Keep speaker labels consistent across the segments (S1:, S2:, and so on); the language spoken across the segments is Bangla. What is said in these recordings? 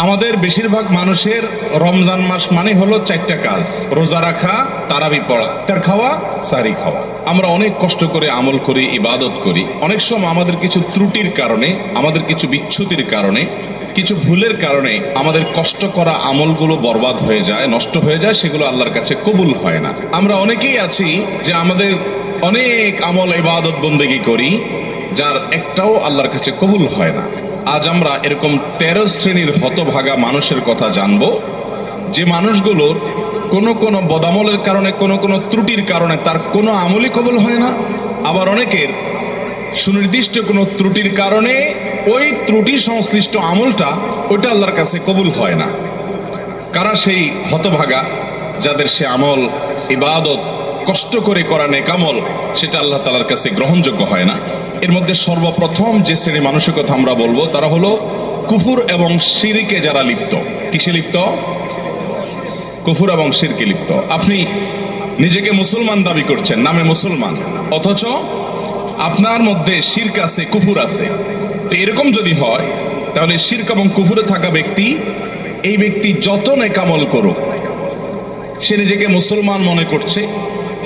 S1: আমাদের বেশিরভাগ মানুষের রমজান মাস মানে হলো 4টা কাজ: রোজা রাখা, তারাবি পড়া, ইফতার খাওয়া, সাহরি খাওয়া। আমরা অনেক কষ্ট করে আমল করি, ইবাদত করি। অনেক সময় আমাদের কিছু ত্রুটির কারণে, আমাদের কিছু বিচ্যুতির কারণে, কিছু ভুলের কারণে আমাদের কষ্ট করা আমলগুলো বরবাদ হয়ে যায়, নষ্ট হয়ে যায়, সেগুলো আল্লাহর কাছে কবুল হয় না। আমরা অনেকেই আছি যে আমাদের অনেক আমল, ইবাদত, বন্দেগী করি, যার একটাও আল্লাহর কাছে কবুল হয় না। আজ আমরা এরকম 13 শ্রেণীর হতভাগা মানুষের কথা জানবো, যে মানুষগুলোর কোনো বদামলের কারণে, কোনো ত্রুটির কারণে তার কোনো আমলই কবুল হয় না। আবার অনেকের সুনির্দিষ্ট কোনো ত্রুটির কারণে ওই ত্রুটি সংশ্লিষ্ট আমলটা ওইটা আল্লাহর কাছে কবুল হয় না। কারা সেই হতভাগা যাদের সে আমল, ইবাদত কষ্ট করে করা নেকামল সেটা আল্লাহ তাআলার কাছে গ্রহণযোগ্য হয় না? এর মধ্যে সর্বপ্রথম যে শ্রেণী মানুষের কথা আমরা বলবো তারা হলো কুফর এবং শিরকে যারা লিপ্ত। কিসে লিপ্ত? কুফর এবং শিরকে লিপ্ত। আপনি নিজেকে মুসলমান দাবি করছেন, নামে মুসলমান, অথচ আপনার মধ্যে শিরক আছে, কুফর আছে। তো এরকম যদি হয় তাহলে শিরক এবং কুফরে থাকা ব্যক্তি, এই ব্যক্তি যত নেকামল করুক, সে নিজেকে মুসলমান মনে করছে,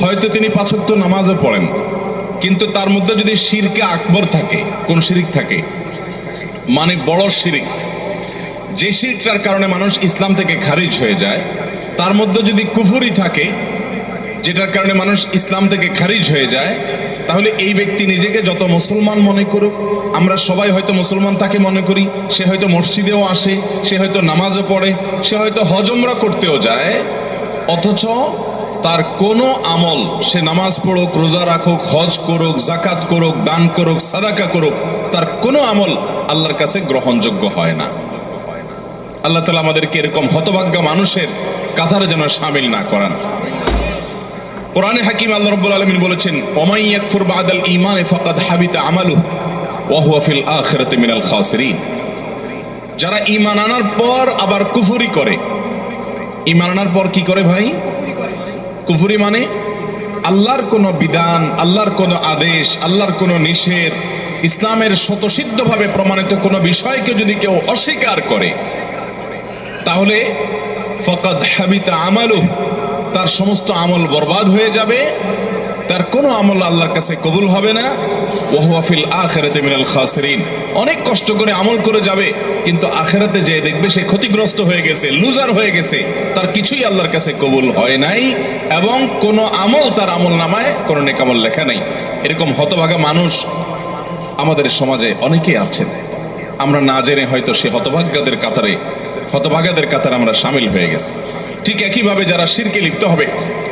S1: হয়তো তিনি 5 ওয়াক্ত নামাজও পড়েন, কিন্তু তার মধ্যে যদি শিরকে আকবর থাকে, কোন শিরিক থাকে, মানে বড় শিরিক, যে শিরকটার কারণে মানুষ ইসলাম থেকে খারিজ হয়ে যায়, তার মধ্যে যদি কুফরি থাকে, যেটার কারণে মানুষ ইসলাম থেকে খারিজ হয়ে যায়, তাহলে এই ব্যক্তি নিজেকে যত মুসলমান মনে করুক, আমরা সবাই হয়তো মুসলমান তাকে মনে করি, সে হয়তো মসজিদেও আসে, সে হয়তো নামাজও পড়ে, সে হয়তো হজ উমরা করতেও যায়, অথচ তার কোনো আমল, সে নামাজ পড়ুক, রোজা রাখুক, হজ করুক, জাকাত করুক, দান করুক, সাদাকা করুক, তার কোনো আমল আল্লাহর কাছে গ্রহণযোগ্য হয় না। আল্লাহ তাআলা আমাদেরকে এরকম হতভাগ্য মানুষের কাতারে যেন শামিল না করান। কোরআনে হাকিম আল্লাহ রাব্বুল আলামিন বলেছেন, ওমাই ইয়াকফুর বাদাল ঈমানি ফাকাদ হাবিতা আমালুহু ওয়া হুয়া ফিল আখিরাতি মিনাল খাসিরিন। যারা ঈমান আনার পর আবার কুফরি করে, ঈমান আনার পর কি করে ভাই? কুফরি মানে আল্লাহর কোনো বিধান, আল্লাহর কোনো আদেশ, আল্লাহর কোনো নিষেধ, ইসলামের স্বতঃসিদ্ধভাবে প্রমাণিত কোনো বিষয়কে যদি কেউ অস্বীকার করে, তাহলে ফাকাদ হাবিতা আমালুহু, তার সমস্ত আমল বরবাদ হয়ে যাবে, তার কোনো আমল আল্লাহর কাছে কবুল হবে না। ওয়া হুয়া ফিল আখিরাতি মিনাল খাসিরিন। অনেক কষ্ট করে আমল করে যাবে, কিন্তু আখিরাতে যেয়ে দেখবে সে ক্ষতিগ্রস্ত হয়ে গেছে, লুজার হয়ে গেছে, তার কিছুই আল্লাহর কাছে কবুল হয় নাই, এবং কোনো আমল তার আমল নামায় কোনো নেকামল লেখা নাই। এরকম হতভাগা মানুষ আমাদের সমাজে অনেকেই আছেন। আমরা না জেনে হয়তো সে হতভাগ্যদের কাতারে আমরা শামিল হয়ে গেছি। ঠিক একইভাবে যারা শিরকে লিপ্ত হবে,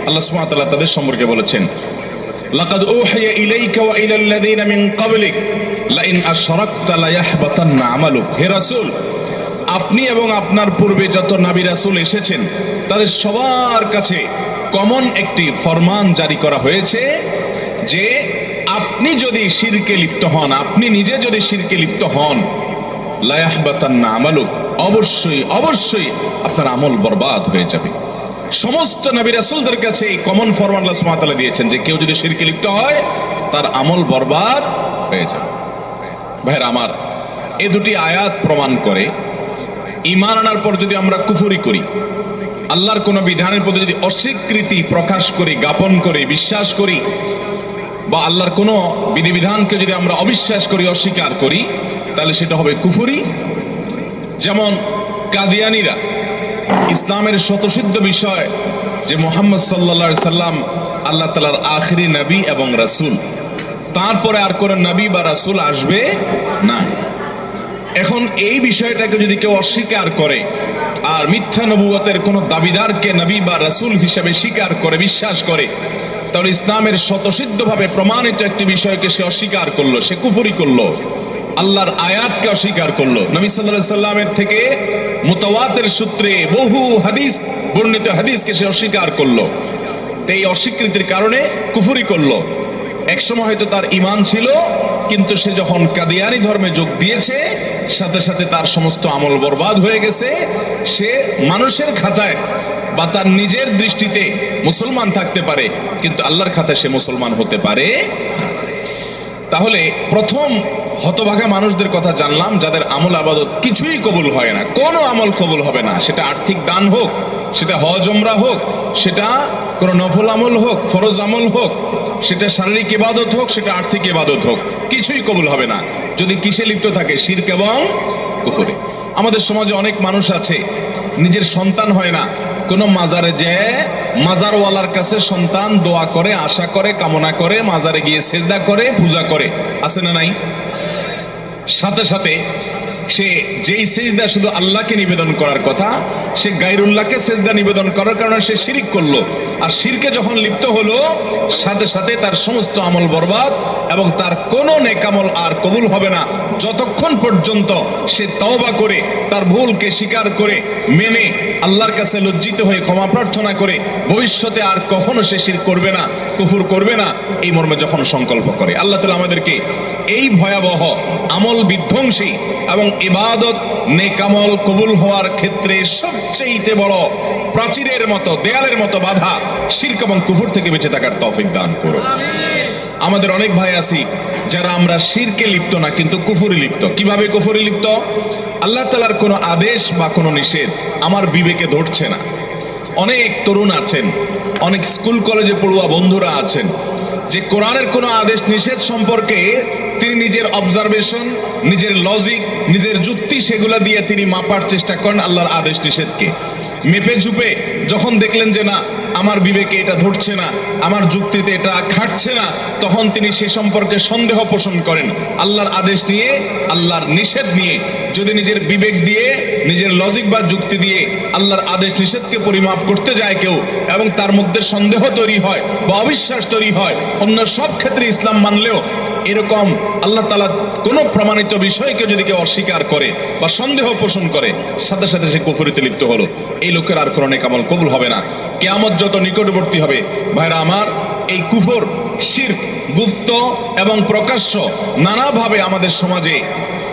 S1: আল্লাহ সুবহানাহু ওয়া তাআলা তাদের সম্পর্কে বলেছেন, লাকাদ উহিয়া ইলাইকা ওয়া ইলাল্লাযীনা মিন ক্বাবলিক লাইন আশরাকতা লায়াহবাতান্না আমালুক। হে রাসূল, আপনি এবং আপনার পূর্বে যত নবী রাসূল এসেছেন, তাদের সবার কাছে কমন একটি ফরমান জারি করা হয়েছে যে আপনি যদি শিরকে লিপ্ত হন, আপনি নিজে যদি শিরকে লিপ্ত হন, লায়াহবাতান্না আমালুক, অবশ্যই আপনার আমল বরবাদ হয়ে যাবে। সমস্ত নবী রাসূলদের কাছে এই কমন ফরমান আল্লাহ সুবহানাহু ওয়া তাআলা দিয়েছেন যে কেউ যদি শিরকে লিপ্ত হয় তার আমল বরবাদ হয়ে যাবে। ভাইরা আমার, এই দুটি আয়াত প্রমাণ করে ঈমান আনার পর যদি আমরা কুফরি করি, আল্লাহর কোনো বিধানের প্রতি যদি অস্বীকৃতি প্রকাশ করি, জ্ঞাপন করি, বিশ্বাস করি, বা আল্লাহর কোনো বিধিবিধানকে যদি আমরা অবিশ্বাস করি, অস্বীকার করি, তাহলে সেটা হবে কুফরি। যেমন কাদিয়ানীরা ইসলামের স্বতঃসিদ্ধ বিষয় যে মুহাম্মদ সাল্লাল্লাহু আলাইহি সাল্লাম আল্লাহ তাআলার আখিরি নবী এবং রাসূল, তারপরে আর কোন নবী বা রাসূল আসবে না। এখন এই বিষয়টাকে যদি কেউ অস্বীকার করে আর মিথ্যা নবুয়তের কোন দাবিদারকে নবী বা রাসূল হিসেবে স্বীকার করে, বিশ্বাস করে, তাহলে ইসলামের স্বতঃসিদ্ধভাবে প্রমাণিত একটি বিষয়কে সে অস্বীকার করলো, সে কুফরি করলো, আল্লাহর আয়াতকে অস্বীকার করলো, নবী সাল্লাল্লাহু আলাইহি সাল্লামের থেকে মুতাওয়াতির সূত্রে বহু হাদিস, বর্ণিত হাদিসকে সে অস্বীকার করলো। এই অস্বীকৃতির কারণে কুফরি করলো। একসময় হয়তো তার ঈমান ছিল, কিন্তু সে যখন কাদিয়ানী ধর্মে যোগ দিয়েছে, সাথে সাথে তার সমস্ত আমল বরবাদ হয়ে গেছে। সে মানুষের খাতায় বা তার নিজের দৃষ্টিতে মুসলমান থাকতে পারে, কিন্তু আল্লাহর খাতায় সে মুসলমান হতে পারে না। তাহলে প্রথম হতভাগা মানুষদের কথা জানলাম, যাদের আমল আবাদত কিছুই কবুল হয় না, কোনো আমল কবুল হবে না। সেটা আর্থিক দান হোক, সেটা হজ ওমরা হোক, সেটা কোনো নফল আমল হোক, ফরজ আমল হোক, সেটা শারীরিক ইবাদত হোক, সেটা আর্থিক ইবাদত হোক, কিছুই কবুল হবে না যদি কিসে লিপ্ত থাকে? শিরক এবং কুফরে। আমাদের সমাজে অনেক মানুষ আছে নিজের সন্তান হয় না, কোন মাজারে যেয়ে মাজারওয়ালার কাছে সন্তান দোয়া করে, আশা করে, কামনা করে, মাজারে গিয়ে সেজদা করে, পূজা করে, আছে না নাই? সাথে সাথে সে যেই সেজদা শুধু আল্লাহকে নিবেদন করার কথা, সে গায়রুল্লাহকে সেজদা নিবেদন করার কারণে সে শিরিক করলো। আর শিরকে যখন লিপ্ত হলো, সাথে সাথে তার সমস্ত আমল বরবাদ এবং তার কোনো নেক আমল আর কবুল হবে না যতক্ষণ পর্যন্ত সে তওবা করে, তার ভুলকে স্বীকার করে, মেনে, আল্লাহর কাছে লজ্জিত হয়ে ক্ষমা প্রার্থনা করে ভবিষ্যতে আর কখনো সে শিরক করবে না, কুফর করবে না, এই মর্মে যখন সংকল্প করে। আল্লাহ তাআলা আমাদেরকে এই ভয়াবহ আমল বিধ্বংসী এবং ইবাদত নেক আমল কবুল হওয়ার ক্ষেত্রে সবচেয়ে বড় প্রাচীরের মতো, দেয়ালের মতো বাধা শিরক এবং কুফর থেকে বেঁচে থাকার তৌফিক দান করুন। আমাদের অনেক ভাই আছি যারা আমরা শিরকে লিপ্ত না, কিন্তু কুফরে লিপ্ত। কিভাবে কুফরে লিপ্ত? আল্লাহ তাআলার কোনো আদেশ বা কোনো নিষেধ আমার বিবেকে ধরছে না। অনেক তরুণ আছেন, অনেক স্কুল কলেজে পড়ুয়া বন্ধুরা আছেন যে কোরআনের কোনো আদেশ নিষেধ সম্পর্কে তিনি নিজের অবজারভেশন, নিজের লজিক, নিজের যুক্তি, সেগুলা দিয়ে তিনি মাপার চেষ্টা করেন আল্লাহর আদেশ নিষেধকে। মেপে ঝুপে যখন দেখলেন যে না, আমার বিবেকে এটা ধরছে না, আমার যুক্তিতে এটা খাটছে না, তখন তিনি সে সম্পর্কে সন্দেহ পোষণ করেন আল্লাহর আদেশ নিয়ে, আল্লাহর নিষেধ নিয়ে। যদি নিজের বিবেক দিয়ে, নিজের লজিক বা যুক্তি দিয়ে আল্লাহর আদেশ নিষেধকে পরিমাপ করতে যায় কেউ, এবং তার মধ্যে সন্দেহ তৈরি হয় বা অবিশ্বাস তৈরি হয়, অন্য সব ক্ষেত্রে ইসলাম মানলেও এরকম আল্লাহ তাআলা কোনো প্রমাণিত বিষয়কে যদি কেউ অস্বীকার করে বা সন্দেহ পোষণ করে, সাথে সাথে সে কুফরিতে লিপ্ত হলো। এই লোকের আর কোনো নেক আমল কবুল হবে না। কিয়ামত যত নিকটবর্তী হবে, ভাইরা আমার, এই কুফর, শিরক গুপ্ত এবং প্রকাশ্য নানাভাবে আমাদের সমাজে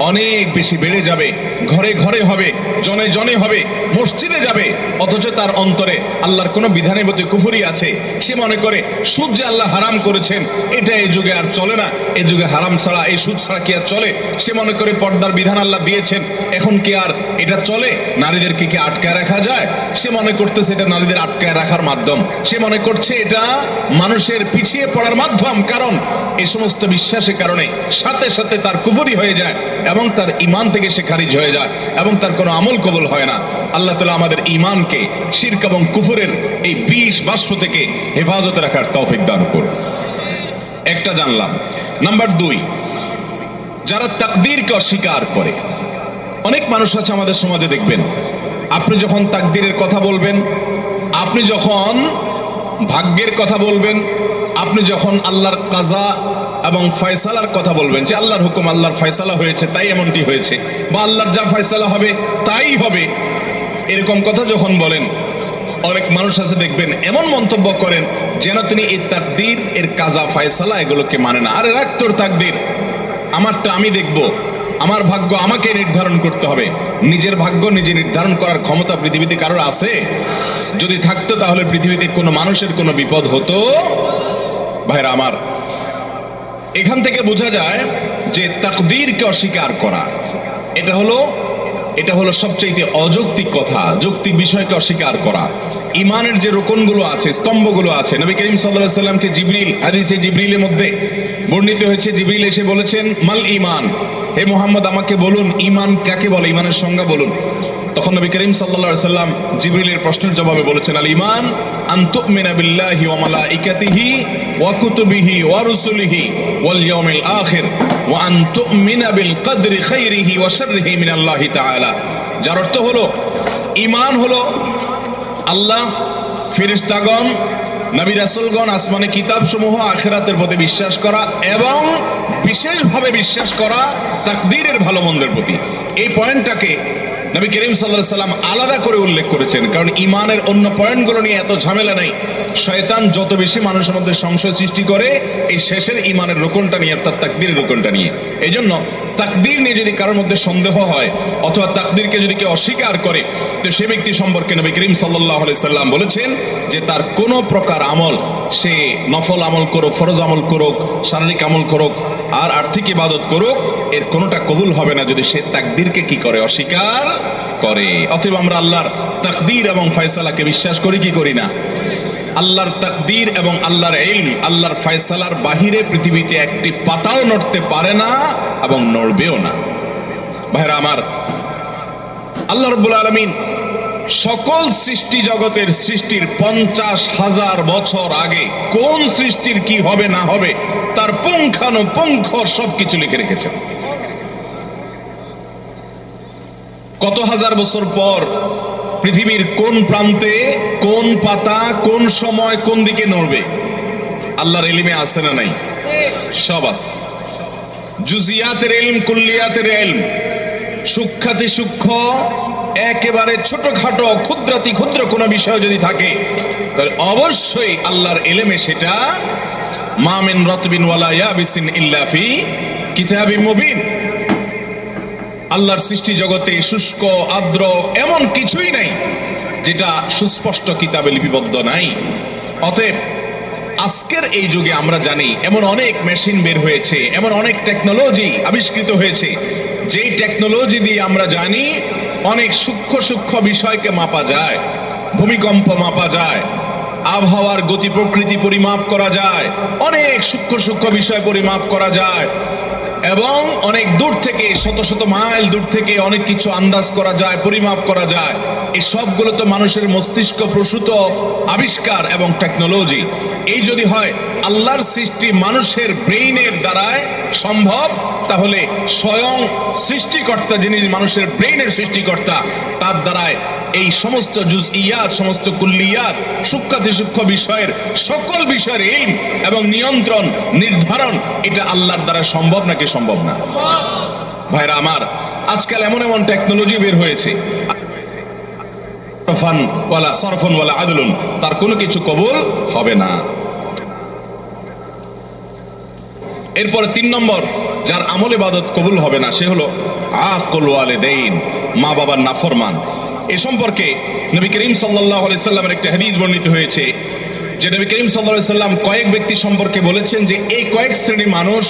S1: অনেক বেশি বেড়ে যাবে। ঘরে ঘরে হবে, জনে জনে হবে, মসজিদে যাবে, অথচ তার অন্তরে আল্লাহর কোনো বিধানের প্রতি কুফরি আছে। সে মনে করে সুদ যে আল্লাহ হারাম করেছেন এটা এই যুগে আর চলে না, এই যুগে হারাম ছাড়া, এই সুদ ছাড়া কি আর চলে? সে মনে করে পর্দার বিধান আল্লাহ দিয়েছেন, এখন কি আর এটা চলে? নারীদেরকে কি আটকায় রাখা যায়? সে মনে করতেছে এটা নারীদের আটকায় রাখার মাধ্যম, সে মনে করছে এটা মানুষের পিছিয়ে পড়ার মাধ্যম। কারণ এই সমস্ত বিশ্বাসের কারণে সাথে সাথে তার কুফরি হয়ে যায় এবং তার ঈমান থেকে সে খারিজ হয়ে যায় এবং তার কোনো আমল কবুল হয় না। আল্লাহ তাআলা আমাদের ঈমানকে শিরক এবং কুফরের এই বিষ বাষ্প থেকে হেফাজতে রাখার তৌফিক দান করুন। একটা জানলাম। নাম্বার 2, যারা তাকদীরকে অস্বীকার করে। অনেক মানুষ আছে আমাদের সমাজে, দেখবেন আপনি যখন তাকদীরের কথা বলবেন, আপনি যখন ভাগ্যের কথা বলবেন, আপনি যখন আল্লাহর কাজা এবং ফয়সালার কথা বলবেন, যে আল্লাহর হুকুম, আল্লাহর ফয়সালা হয়েছে তাই এমনটি হয়েছে, বা আল্লাহর যা ফয়সালা হবে তাই হবে, এরকম কথা যখন বলেন, অনেক মানুষ আছে দেখবেন এমন মন্তব্য করেন যেন তিনি এই তাকদীর, এর কাজা ফয়সালা এগুলোকে মানে না। আরে রাখ তোর তাকদীর, আমারটা আমি দেখব, আমার ভাগ্য আমাকে নির্ধারণ করতে হবে। নিজের ভাগ্য নিজে নির্ধারণ করার ক্ষমতা পৃথিবীতে কারোর আছে? যদি থাকতো তাহলে পৃথিবীতে কোনো মানুষের কোনো বিপদ হতো? ভাইরা আমার, এখান থেকে বোঝা যায় যে তাকদীরকে অস্বীকার করা এটা হলো সবচেয়ে অযৌক্তিক কথা। যৌক্তিক বিষয়কে অস্বীকার করা। ইমানের যে রোকনগুলো আছে, স্তম্ভগুলো আছে, নবী করিম সাল্লাল্লাহু আলাইহি সাল্লামকে জিবরিল, হাদিসে জিবরিলের মধ্যে বর্ণিত হয়েছে, জিবরিল এসে বলেছেন, মাল ঈমান, হে মুহাম্মদ আমাকে বলুন ঈমান কাকে বলে, ঈমানের সংজ্ঞা বলুন। তখন নবী করিম সাল্লাল্লাহু আলাইহি সাল্লাম জিবরিলের প্রশ্নের জবাবে বলেছেন, আল ঈমান আন তুমিনা বিল্লাহি ওয়া মালাইকাতিহি ওয়া কুতুবিহি ওয়া রুসুলিহি ওয়াল ইয়াউমিল আখির ওয়া আন তুমিনা বিল কদরি খাইরিহি ওয়া শাররিহি মিনাল্লাহি তাআলা। যার অর্থ হলো, ঈমান হলো আল্লাহ, ফেরেশতাগণ, নবী রাসূলগণ, আসমানি কিতাবসমূহ, আখিরাতের প্রতি বিশ্বাস করা এবং বিশেষভাবে বিশ্বাস করা তাকদীরের ভালো মন্দের প্রতি। এই পয়েন্টটাকে নবী করিম সাল্লাল্লাহু আলাইহি সাল্লাম আলাদা করে উল্লেখ করেছেন, কারণ ইমানের অন্য পয়েন্টগুলো নিয়ে এত ঝামেলা নাই। শয়তান যত বেশি মানুষের মধ্যে সংশয় সৃষ্টি করে এই শেষের ইমানের রুকনটা নিয়ে, অর্থাৎ তাকদীরের রুকনটা নিয়ে। এই জন্য তাকদীর নিয়ে যদি কারোর মধ্যে সন্দেহ হয় অথবা তাকদীরকে যদি কেউ অস্বীকার করে, তো সে ব্যক্তি সম্পর্কে নবী করিম সাল্লাল্লাহু আলাইহি সাল্লাম বলেছেন যে তার কোনো প্রকার আমল, সে নফল আমল করুক, ফরজ আমল করুক, শারীরিক আমল করুক আর আর্থিক ইবাদত করুক, এর কোনোটা কবুল হবে না যদি সে তাকদীরকে কি করে, অস্বীকার করে। অতএব আমরা আল্লাহর তাকদীর এবং ফয়সালাকে বিশ্বাস করি কি করি না? আল্লাহর তাকদীর এবং আল্লাহর ইলম, আল্লাহর ফয়সালার বাহিরে পৃথিবীতে একটি পাতাও নড়তে পারে না এবং নড়বেও না। ভাইরা আমার, আল্লাহ রাব্বুল আলামিন সকল সৃষ্টি জগতের সৃষ্টির 50,000 বছর আগে কোন সৃষ্টির কি হবে না হবে তার পুঙ্খানুপুঙ্খ সবকিছু লিখে রেখেছেন। কত হাজার বছর পর পৃথিবীর কোন প্রান্তে কোন পাতা কোন সময় কোন দিকে নড়বে আল্লাহর ইলমে আছে না নাই? সব আছে। জুজিয়াতের ইলম, কুল্লিয়াতের ইলম, সূক্ষ্মাতি সূক্ষ্ম, একেবারে ছোটখাটো ক্ষুদ্রাতি ক্ষুদ্র কোনো বিষয় যদি থাকে তাহলে অবশ্যই আল্লাহর ইলমে সেটা মা মিন রাতবিন ওয়ালা ইয়াবিসিন ইল্লা ফি কিতাবিম মুবিন। আল্লাহর সৃষ্টি জগতে শুষ্ক আর্দ্র এমন কিছুই নাই যেটা সুস্পষ্ট কিতাবে লিপিবদ্ধ নাই। অতএব আজকের এই যুগে আমরা জানি এমন অনেক মেশিন বের হয়েছে, এমন অনেক টেকনোলজি আবিষ্কৃত হয়েছে, যেই টেকনোলজি দিয়ে আমরা জানি অনেক সূক্ষ্ম সূক্ষ্ম বিষয়কে মাপা যায়। ভূমিকম্প মাপা যায়, আবহাওয়ার গতি প্রকৃতি পরিমাপ করা যায়, অনেক সূক্ষ্ম সূক্ষ্ম বিষয় পরিমাপ করা যায় এবং অনেক দূর থেকে, শত শত মাইল দূর থেকে অনেক কিছু আন্দাজ করা যায়, পরিমাপ করা যায়। এই সবগুলো তো মানুষের মস্তিষ্ক প্রসূত আবিষ্কার এবং টেকনোলজি। এই যদি হয় আল্লাহর সৃষ্টি মানুষের ব্রেইনের দ্বারায় সম্ভব, তাহলে স্বয়ং সৃষ্টিকর্তা যিনি মানুষের ব্রেইনের সৃষ্টিকর্তা, তার দ্বারায় এই সমস্ত জুজইয়াত, সমস্ত কুল্লিয়াত, সূক্ষ্মাতি সূক্ষ্ম বিষয়ের সকল বিষয়ের ইলম এবং নিয়ন্ত্রণ নির্ধারণ এটা আল্লাহর দ্বারা সম্ভব নাকি সম্ভব না? ভাইরা আমার, আজকাল এমন এমন টেকনোলজি বের হয়েছে সরফুন ওয়ালা আদলুন, তার কোনো কিছু কবুল হবে না। এরপরে 3 নম্বর যার আমল ইবাদত কবুল হবে না সে হলো আকুল ওয়ালিদাইন, মা বাবার নাফরমান। এ সম্পর্কে নবী করিম সাল্লাল্লাহু আলাইহি সাল্লামের একটা হাদিস বর্ণিত হয়েছে যে নবী করিম সাল্লাল্লাহু আলাইহি সাল্লাম কয়েক ব্যক্তি সম্পর্কে বলেছেন যে এই কয়েক শ্রেণীর মানুষ,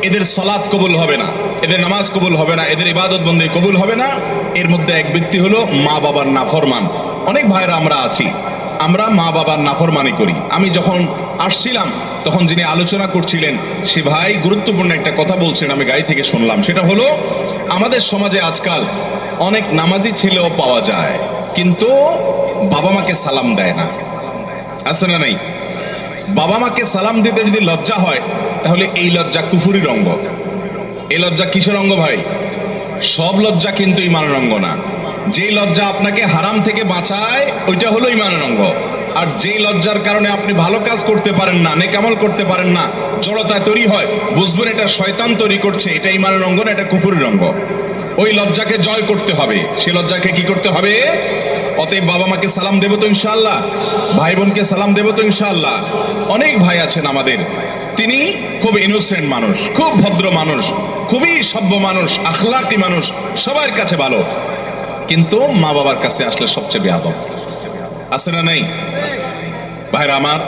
S1: এদের সালাত কবুল হবে না, এদের নামাজ কবুল হবে না, এদের ইবাদত বন্দি কবুল হবে না। এর মধ্যে এক ব্যক্তি হলো মা বাবার নাফরমান। অনেক ভাইরা আমরা আছি, আমরা মা বাবার নাফরমানি করি। আমি যখন আসছিলাম তখন যিনি আলোচনা করছিলেন সে ভাই গুরুত্বপূর্ণ একটা কথা বলছেন, আমি গাড়ি থেকে শুনলাম। সেটা হলো আমাদের সমাজে আজকাল অনেক নামাজি ছেলেও পাওয়া যায় কিন্তু বাবা মাকে সালাম দেয় না। আছে না নাই? বাবা মাকে সালাম দিতে যদি লজ্জা হয় তাহলে এই লজ্জা কুফুরির অঙ্গ। এই লজ্জা কিসের অঙ্গ ভাই? সব লজ্জা কিন্তু ইমানের অঙ্গ না। যেই লজ্জা আপনাকে হারাম থেকে বাঁচায় ওইটা হলো ইমানের অঙ্গ। আর যেই লজ্জার কারণে আপনি ভালো কাজ করতে পারেন না, নেক আমল করতে পারেন না, জড়তা তৈরি হয়, বুঝবেন এটা শয়তান তৈরি করছে, এটা ইমানের অঙ্গ না, এটা কুফুরির অঙ্গ। ওই লজ্জাকে জয় করতে হবে, সে লজ্জাকে কি করতে হবে? অতএব বাবা মাকে সালাম দেব তো ইনশাআল্লাহ, ভাই বোনকে সালাম দেব তো ইনশাআল্লাহ। অনেক ভাই আছেন আমাদের, তিনি খুব ইনোসেন্ট মানুষ, খুব ভদ্র মানুষ, খুবই সভ্য মানুষ, আখলাকি মানুষ, সবার কাছে ভালো, কিন্তু মা বাবার কাছে আসলে সবচেয়ে বেয়াদব। আছে না নাই? ভাইরা আমার,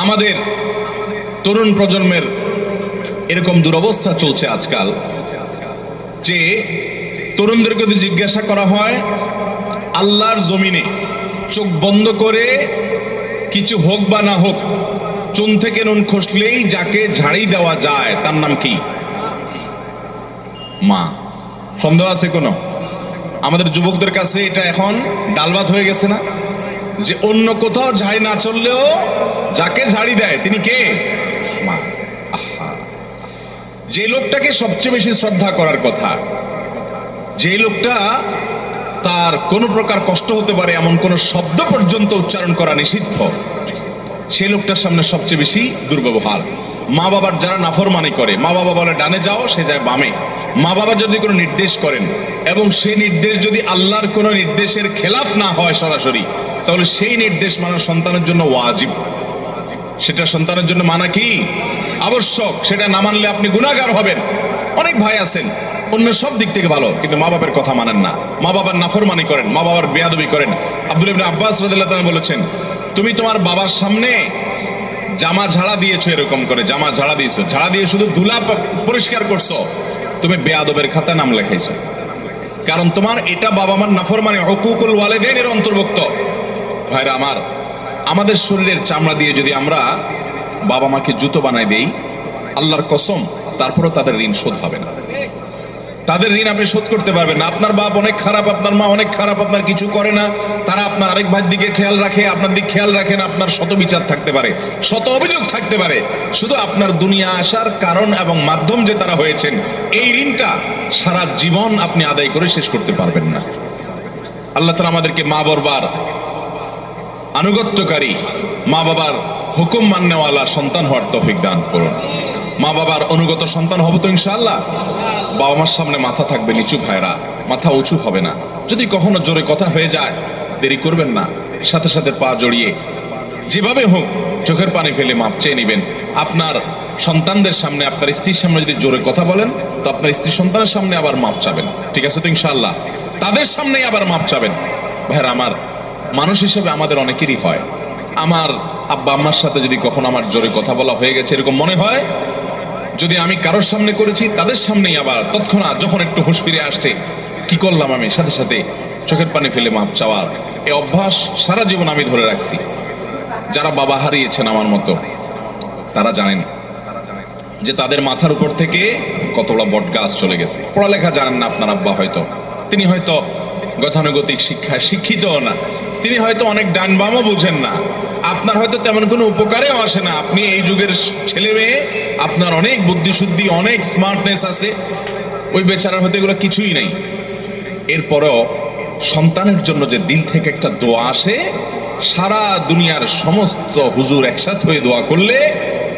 S1: আমাদের তরুণ প্রজন্মের এরকম দুরবস্থা চলছে আজকাল যে তরুণদেরকে যদি জিজ্ঞাসা করা হয় আল্লাহর জমিনে চোখ বন্ধ করে কিছু হোক বা না হোক চুন থেকে নুন খসলেই যাকে ঝাড়ি দেওয়া যায় তার নাম কি? মা। সন্দেহ আছে কোনো? আমাদের যুবকদের কাছে এটা এখন ডালভাত হয়ে গেছে না, যে অন্য কোথাও ঝাড়ি না চললেও যাকে ঝাড়ি দেয় তিনি কে? মা। আহা, যে লোকটাকে সবচেয়ে বেশি শ্রদ্ধা করার কথা, যে লোকটা তার কোনো প্রকার কষ্ট হতে পারে এমন কোন শব্দ পর্যন্ত উচ্চারণ করা নিষিদ্ধ, সেই লোকটার সামনে সবচেয়ে বেশি দুর্ব্যবহার। মা বাবার যারা নাফরমানি করে, মা বাবা বলে ডানে যাও, সে যায় বামে, মা বাবা যদি কোনো নির্দেশ করেন এবং সেই নির্দেশ যদি আল্লাহর কোনো নির্দেশের খেলাফ না হয় সরাসরি, তাহলে সেই নির্দেশ মানা সন্তানের জন্য ওয়াজিব। সেটা সন্তানের জন্য মানা কি আবশ্যক। সেটা না মানলে আপনি গুনাহগার হবেন। অনেক ভাই আছেন অন্য সব দিক থেকে ভালো, কিন্তু মা বাবার কথা মানেন না, মা বাবার নাফরমানি করেন, মা বাবার বেয়াদবি করেন। আব্দুল্লাহ ইবনে আব্বাস রাদিয়াল্লাহু তাআলা বলেছেন, তুমি তোমার বাবার সামনে জামা ঝাড়া দিয়েছো, এরকম করে জামা ঝাড়া দিয়েছো, ঝাড়া দিয়ে শুধু ধুলা পরিষ্কার করছো, তুমি বেয়াদবের খাতায় নাম লেখাইছো। কারণ তোমার এটা বাবা মার নাফরমানি, হুকুকুল ওয়ালিদাইনের অন্তর্ভুক্ত। ভাইরা আমার, আমাদের শরীরের চামড়া দিয়ে যদি আমরা বাবা মাকে জুতো বানাই দেই, আল্লাহর কসম তারপরও তাদের ঋণ শোধ হবে না। তাদের ঋণ আপনি শোধ করতে পারবেন না। আপনার বাপ অনেক খারাপ, আপনার মা অনেক খারাপ, আপনার কিছু করে না, তারা আপনার আরেক ভাইয়ের দিকে খেয়াল রাখে, আপনার দিকে খেয়াল রাখেন, আপনার শত বিচার থাকতে পারে, শত অভিযোগ থাকতে পারে, শুধু আপনার দুনিয়া আসার কারণ এবং মাধ্যম যে তারা হয়েছেন, এই ঋণটা সারা জীবন আপনি আদায় করে শেষ করতে পারবেন না। আল্লাহ তাআলা আমাদেরকে মা বাবার আনুগত্যকারী, মা বাবার হুকুম মাননেওয়ালা সন্তান হওয়ার তৌফিক দান করুন। মা বাবার অনুগত সন্তান হব তো ইনশাআল্লাহ। বাবা মার সামনে মাথা থাকবে নিচু, ভাইরা মাথা উঁচু হবে না। যদি কখনো জোরে কথা হয়ে যায়, দেরি করবেন না, সাথে সাথে পা জড়িয়ে যেভাবে হোক চোখের পানি ফেলে মাপ চেয়ে নিবেন। আপনার সন্তানদের সামনে, আপনার স্ত্রীর সামনে যদি জোরে কথা বলেন, তো আপনার স্ত্রী সন্তানের সামনে আবার মাপ চাবেন, ঠিক আছে তো ইনশাআল্লাহ? তাদের সামনেই আবার মাপ চাবেন। ভাইরা আমার, মানুষ হিসেবে আমাদের অনেকেরই হয়, আমার আব্বা আম্মার সাথে যদি কখনো আমার জোরে কথা বলা হয়ে গেছে এরকম মনে হয়, যদি আমি কারোর সামনে করেছি তাদের সামনেই আবার তৎক্ষণাৎ যখন একটু হুঁশ ফিরে আসছে, কি করলাম আমি, সাথে সাথে চোখের পানি ফেলে মাপ চাওয়ার এই অভ্যাস সারা জীবন আমি ধরে রাখছি। যারা বাবা হারিয়েছেন আমার মতো, তারা জানেন যে তাদের মাথার উপর থেকে কতটা বট গাছ চলে গেছে। পড়ালেখা জানেন না আপনার আব্বা, হয়তো তিনি হয়তো গতানুগতিক শিক্ষায় শিক্ষিতও না, তিনি হয়তো অনেক ডান বামও বুঝেন না, আপনার হয়তো তেমন কোনো উপকারেও আসে না। আপনি এই যুগের ছেলে মেয়ে, আপনার অনেক বুদ্ধি শুদ্ধি, অনেক স্মার্টনেস আছে, ওই বেচারার হয়তো এগুলো কিছুই নেই। এরপরেও সন্তানের জন্য যে দিল থেকে একটা দোয়া আসে, সারা দুনিয়ার সমস্ত হুজুর একসাথে হয়ে দোয়া করলে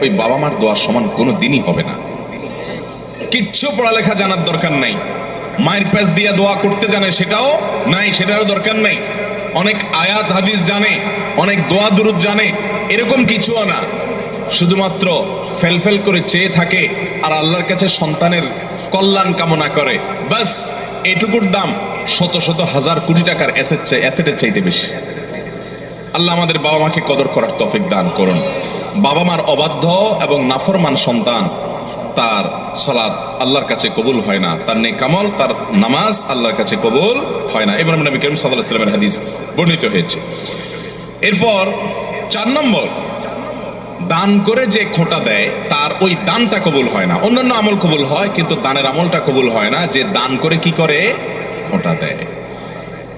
S1: ওই বাবা মার দোয়ার সমান কোনো দিনই হবে না। কিচ্ছু পড়ালেখা জানার দরকার নাই, মায়ের প্যাচ দিয়ে দোয়া করতে জানে সেটাও নাই, সেটারও দরকার নাই। অনেক আয়াত হাদিস জানে, অনেক দোয়া দুরুদ জানে, এরকম কিছুও না। শুধুমাত্র ফেলফেল করে চেয়ে থাকে আর আল্লাহর কাছে সন্তানের কল্যাণ কামনা করে, বাস এটুকুর দাম শত শত হাজার কোটি টাকার অ্যাসেটের চাইতে বেশি। আল্লাহ আমাদের বাবা মাকে কদর করার তৌফিক দান করুন। বাবা মার অবাধ্য এবং নাফরমান সন্তান, তার সালাত আল্লাহর কাছে কবুল হয় না, তার নেক আমল, তার নামাজ আল্লাহর কাছে কবুল হয় না। এবার নবী করিম সাল্লাল্লাহু আলাইহি ওয়াসাল্লামের হাদিস বর্ণিত হয়েছে। এরপর 4 নম্বর, দান করে যে খোঁটা দেয় তার ওই দানটা কবুল হয় না। অন্যান্য আমল কবুল হয়, কিন্তু দানের আমলটা কবুল হয় না। যে দান করে কি করে, খোঁটা দেয়।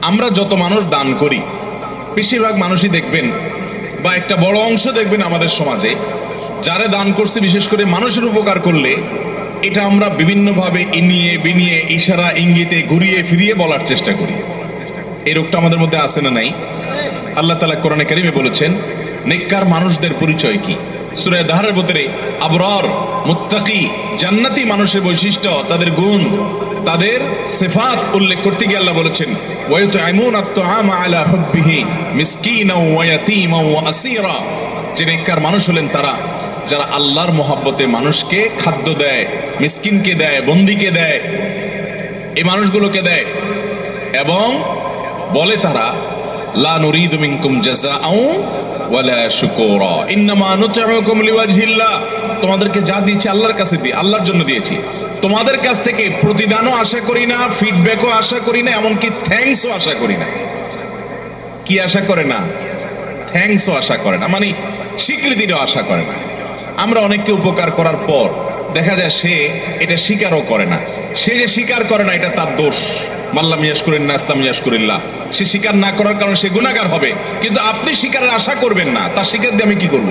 S1: আমরা যত মানুষ দান করি, বেশিরভাগ মানুষই দেখবেন বা একটা বড় অংশ দেখবেন আমাদের সমাজে, যারা দান করছে বিশেষ করে মানুষের উপকার করলে, এটা আমরা বিভিন্নভাবে ইনিয়ে বিনিয়ে ইশারা ইঙ্গিতে ঘুরিয়ে ফিরিয়ে বলার চেষ্টা করি। এই রোগটা আমাদের মধ্যে আছে না নাই? আল্লাহ তাআলা কোরআনে কারিমে বলেছেন নেককার মানুষদের পরিচয় কি। সূরা দাহরের ভিতরে আবরার, মুত্তাকি, জান্নাতি মানুষের বৈশিষ্ট্য, তাদের গুণ, তাদের সিফাত উল্লেখ করতে গিয়ে আল্লাহ বলেছেন ওয়ায়ুতআইমুনা আত-তাআমা আলা হুব্বিহি মিসকিনাও ওয়া ইয়াতীমাও ওয়া আসীরা। যে নেককার মানুষ হলেন তারা যারা আল্লাহর মহব্বতে মানুষকে খাদ্য দেয়, মিসকিনকে দেয়, বন্দীকে দেয়, এই মানুষগুলোকে দেয়, এবং বলে তারা লা নুরিদু মিনকুম জাযাআও ওয়ালা শুকুরা ইন্নামা নুতঈমুকুম লিওয়াজহিল্লাহ। তোমাদেরকে যা দিয়েছি আল্লাহর কাছে দিয়ে, আল্লাহর জন্য দিয়েছি, তোমাদের কাছ থেকে প্রতিদানও আশা করি না, ফিডব্যাকও আশা করি না, এমনকি থ্যাঙ্কসও আশা করি না। কি আশা করে না? থ্যাঙ্কসও আশা করে না, মানে স্বীকৃতিরও আশা করে না। আমরা অনেককে উপকার করার পর দেখা যায় সে এটা স্বীকারও করে না। সে যে স্বীকার করে না এটা তার দোষ। মাল্লাম ইয়াশকুরিন্নাস লাম ইয়াশকুরিল্লাহ। সে স্বীকার না করার কারণে সে গুনাহগার হবে, কিন্তু আপনি স্বীকারের আশা করবেন না। তার স্বীকার দিয়ে আমি কি করব?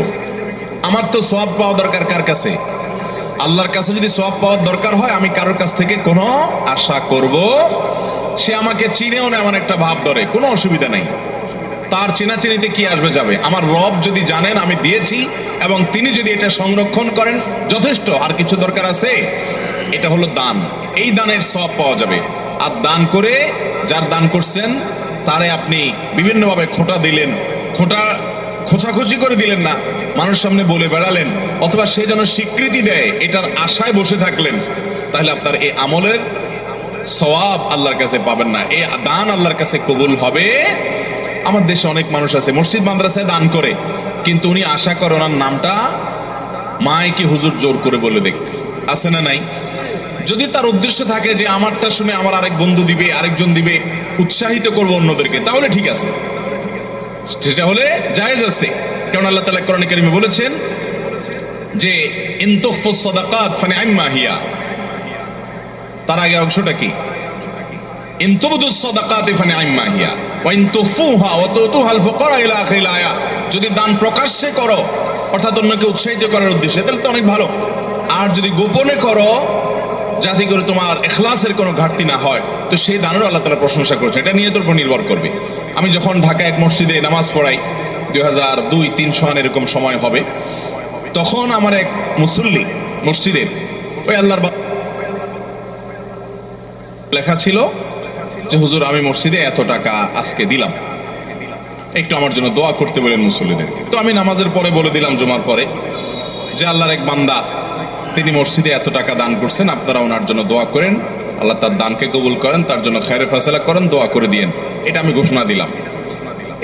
S1: আমার তো সওয়াব পাওয়া দরকার কার কাছে? আল্লাহর কাছে। যদি সওয়াব পাওয়ার দরকার হয়, আমি কারোর কাছ থেকে কোনো আশা করব? সে আমাকে চিনেও না এমন একটা ভাব ধরে, কোনো অসুবিধা নেই। তার চেনাচেনিতে কি আসবে যাবে? আমার রব যদি জানেন আমি দিয়েছি এবং তিনি যদি এটা সংরক্ষণ করেন, যথেষ্ট। আর কিছু দরকার আছে? এটা হলো দান। এই দানের সওয়াব পাওয়া যাবে। আর দান করে যার দান করছেন তারে আপনি বিভিন্নভাবে খোঁটা দিলেন, খোঁচাখুচি করে দিলেন না, মানুষ সামনে বলে বেড়ালেন, অথবা সে যেন স্বীকৃতি দেয় এটার আশায় বসে থাকলেন, তাহলে আপনার এই আমলের সওয়াব আল্লাহর কাছে পাবেন না, এই দান আল্লাহর কাছে কবুল হবে। আমার দেশে অনেক মানুষ আছে মসজিদ মাদ্রাসায় দান করে, কিন্তু উনি আশা করে ওনার নামটা মাইকে হুজুর জোর করে বলে দেখ, আছে না নাই? যদি তার উদ্দেশ্য থাকে যে আমারটা শুনে আমার আরেক বন্ধু দিবে, আরেকজন দিবে, উৎসাহিত করবো অন্যদেরকে, তাহলে ঠিক আছে, সেটা হলে জায়েজ আছে। কারণ আল্লাহ তাআলা কোরআনে কারীমে বলেছেন যে ইন তুখফুস সাদাকাত ফানি'ম্মা হিয়া। তার আগে অংশটা কি? ইন তুবদুস সাদাকাত ফানি'ম্মা হিয়া ওয়া ইন তুখফুহা ওয়া তুতুহাল ফুকারা ইলা আখিরিল আয়া। যদি দান প্রকাশ্যে করো, অর্থাৎ অন্যকে উৎসাহিত করার উদ্দেশ্যে, তাহলে তো অনেক ভালো। আর যদি গোপনে করো, যাতে করে তোমার ইখলাসের কোনো ঘাটতি না হয়, তো সেই দানেরও আল্লাহ তাআলা প্রশংসা করেছে। এটা নিয়তের উপর নির্ভর করবে। আমি যখন ঢাকা এক মসজিদে নামাজ পড়াই, 2002-03 সন এরকম সময় হবে, তখন আমার এক মুসল্লি মসজিদের, ওই আল্লাহর লেখা ছিল যে হুজুর আমি মসজিদে এত টাকা আজকে দিলাম, একটু আমার জন্য দোয়া করতে বলেন মুসল্লিদেরকে। তো আমি নামাজের পরে বলে দিলাম, জুমার পরে, যে আল্লাহর এক বান্দা তিনি মসজিদে এত টাকা দান করছেন, আপনারা ওনার জন্য দোয়া করেন, আল্লাহ তার দানকে কবুল করেন, তার জন্য খায়রে ফয়সালা করেন, দোয়া করে দিয়েন। এটা আমি ঘোষণা দিলাম।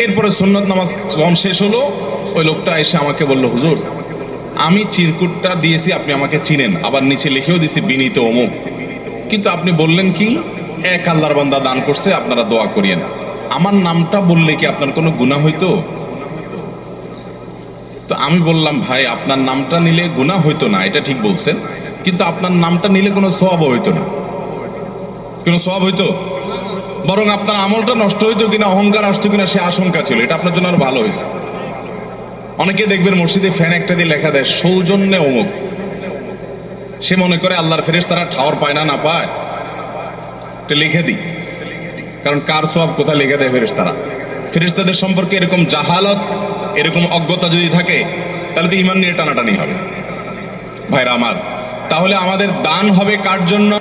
S1: এরপরে সুন্নত নামাজ যখন শেষ হলো, ওই লোকটা এসে আমাকে বলল, হুজুর আমি চিরকুটটা দিয়েছি, আপনি আমাকে চিনেন, আবার নিচে লিখেও দিয়েছি বিনীত অমুক, কিন্তু আপনি বললেন কি এক আল্লাহর বান্দা দান করছে, আপনারা দোয়া করিয়েন। আমার নামটা বললে কি আপনার কোনো গুনাহ হইতো? তো আমি বললাম, ভাই আপনার নামটা নিলে গুনাহ হইতো না, এটা ঠিক বলছেন, কিন্তু আপনার নামটা নিলে কোনো সওয়াব হইতো না। কোনো সওয়াব হইতো? বরং আপনার আমলটা নষ্ট হইতো কিনা, অহংকার আসতো কিনা, সে আশঙ্কা ছিল। এটা আপনার জন্য আরো ভালো হয়েছে। অনেকে দেখবেন মসজিদে ফ্যান একটা দিয়ে লেখা দেয় সৌজন্যে অমুক, সে মনে করে আল্লাহর ফেরেশতারা ঠাওর পায় না, না পায়, এটা লিখে দিই। কারণ কার সওয়াব কোথায় লিখে দেয় ফেরেশতারা? ফেরেশতাদের সম্পর্কে এরকম জাহালত, এরকম অজ্ঞতা যদি থাকে, তাহলে তো ঈমান নিয়ে টানাটানি হবে। ভাইরা আমার, তাহলে আমাদের দান হবে কার জন্য?